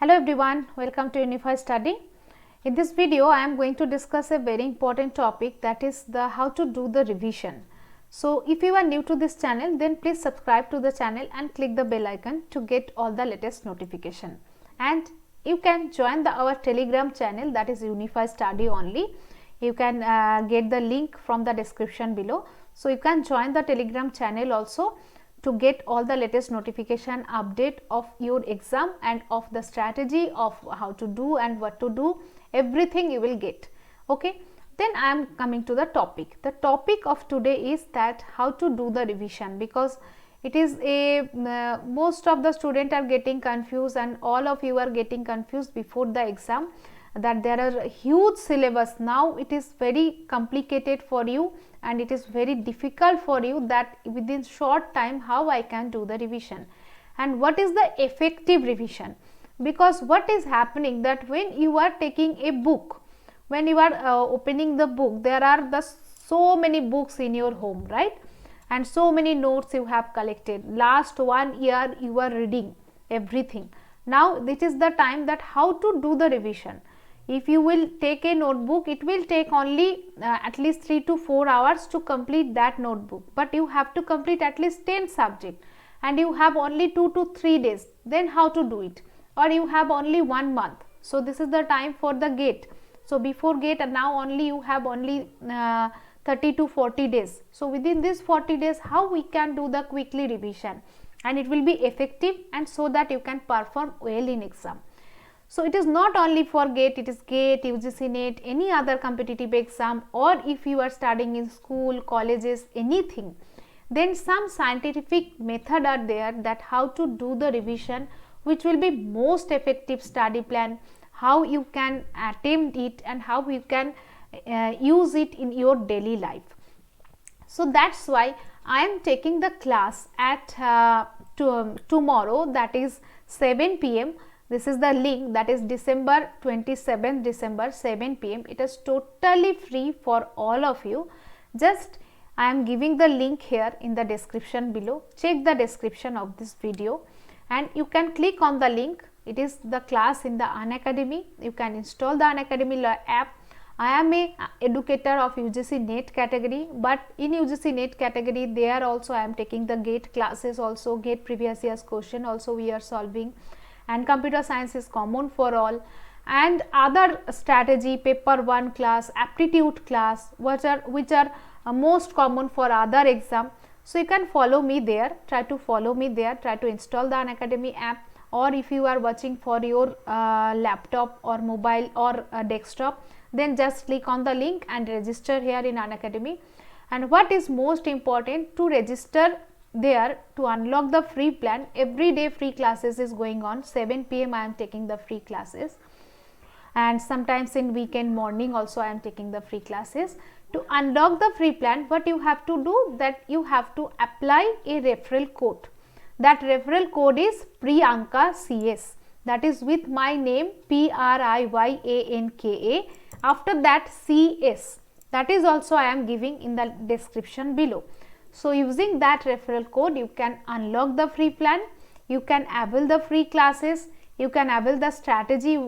Hello everyone, welcome to Unified Study. In this video, I am going to discuss a very important topic, that is the how to do the revision. So if you are new to this channel, then please subscribe to the channel and click the bell icon to get all the latest notification. And you can join our Telegram channel, that is Unified Study only. You can get the link from the description below. So you can join the Telegram channel also to get all the latest notification update of your exam and of the strategy of how to do and what to do, everything you will get. Okay, then I am coming to the topic. The topic of today is that how to do the revision, because it is a most of the students are getting confused and all of you are getting confused before the exam, that there are huge syllabus. Now it is very complicated for you and it is very difficult for you that within short time how I can do the revision and what is the effective revision. Because what is happening that when you are taking a book, when you are opening the book, there are so many books in your home, right? And so many notes you have collected. Last 1 year you are reading everything. Now this is the time that how to do the revision. If you will take a notebook, it will take only at least 3 to 4 hours to complete that notebook, but you have to complete at least 10 subjects and you have only 2 to 3 days. Then how to do it? Or you have only 1 month. So this is the time for the GATE. So before GATE, now only you have only 30 to 40 days. So within this 40 days, how we can do the quickly revision and it will be effective, and so that you can perform well in exam. So it is not only for GATE, it is GATE, UGC NET, any other competitive exam, or if you are studying in school, colleges, anything, then some scientific method are there that how to do the revision, which will be most effective study plan, how you can attempt it and how you can use it in your daily life. So that's why I am taking the class at tomorrow, that is 7 p.m. This is the link, that is December 27th December 7 p.m. It is totally free for all of you. Just I am giving the link here in the description below. Check the description of this video and you can click on the link. It is the class in the Unacademy. You can install the Unacademy app. I am a educator of UGC NET category, but in UGC NET category there also I am taking the GATE classes also, GATE previous year's question also we are solving, and computer science is common for all, and other strategy, paper 1 class, aptitude class, which are most common for other exam. So you can follow me there, try to follow me there, try to install the Unacademy app, or if you are watching for your laptop or mobile or desktop, then just click on the link and register here in Unacademy. And what is most important, to register there, to unlock the free plan, every day free classes is going on. 7 p.m. I am taking the free classes, and sometimes in weekend morning also I am taking the free classes. To unlock the free plan, what you have to do, that you have to apply a referral code. That referral code is Priyanka CS, that is with my name Priyanka. After that CS, that is also I am giving in the description below. So using that referral code you can unlock the free plan, you can avail the free classes, you can avail the strategy.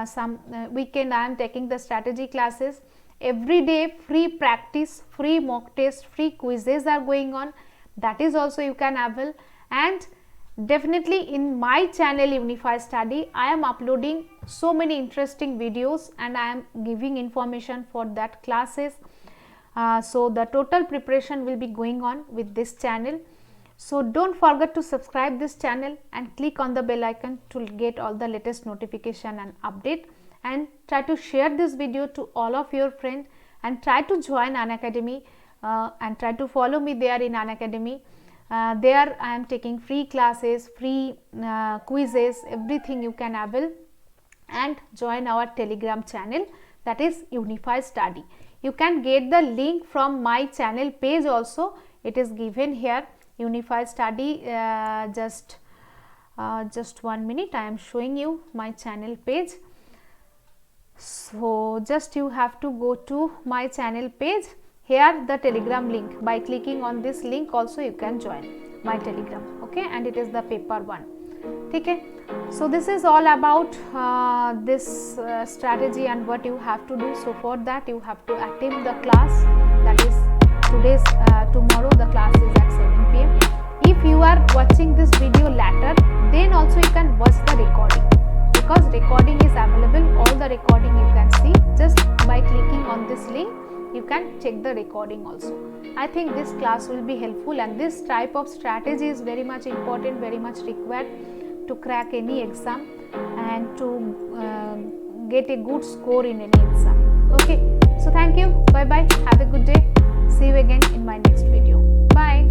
Some weekend I am taking the strategy classes. Every day free practice, free mock test, free quizzes are going on, that is also you can avail. And definitely in my channel Unified Study I am uploading so many interesting videos and I am giving information for that classes. So the total preparation will be going on with this channel. So don't forget to subscribe this channel and click on the bell icon to get all the latest notification and update, and try to share this video to all of your friends, and try to join Unacademy and try to follow me there in Unacademy. There I am taking free classes, free quizzes, everything you can avail, and join our Telegram channel, that is Unified Study. You can get the link from my channel page also, it is given here, Unified Study. Just 1 minute, I am showing you my channel page. So just you have to go to my channel page, here the Telegram link, by clicking on this link also you can join my Telegram. Okay, and it is the paper 1. ठीक है, So this is all about this strategy and what you have to do. So for that you have to attend the class, that is tomorrow the class is at 7 p.m. If you are watching this video later, then also you can watch the recording, because recording is available. All the recording you can see just by clicking on this link. You can check the recording also. I think this class will be helpful, and this type of strategy is very much important, very much required to crack any exam and to get a good score in any exam. Okay, so thank you, bye bye, have a good day, see you again in my next video, bye.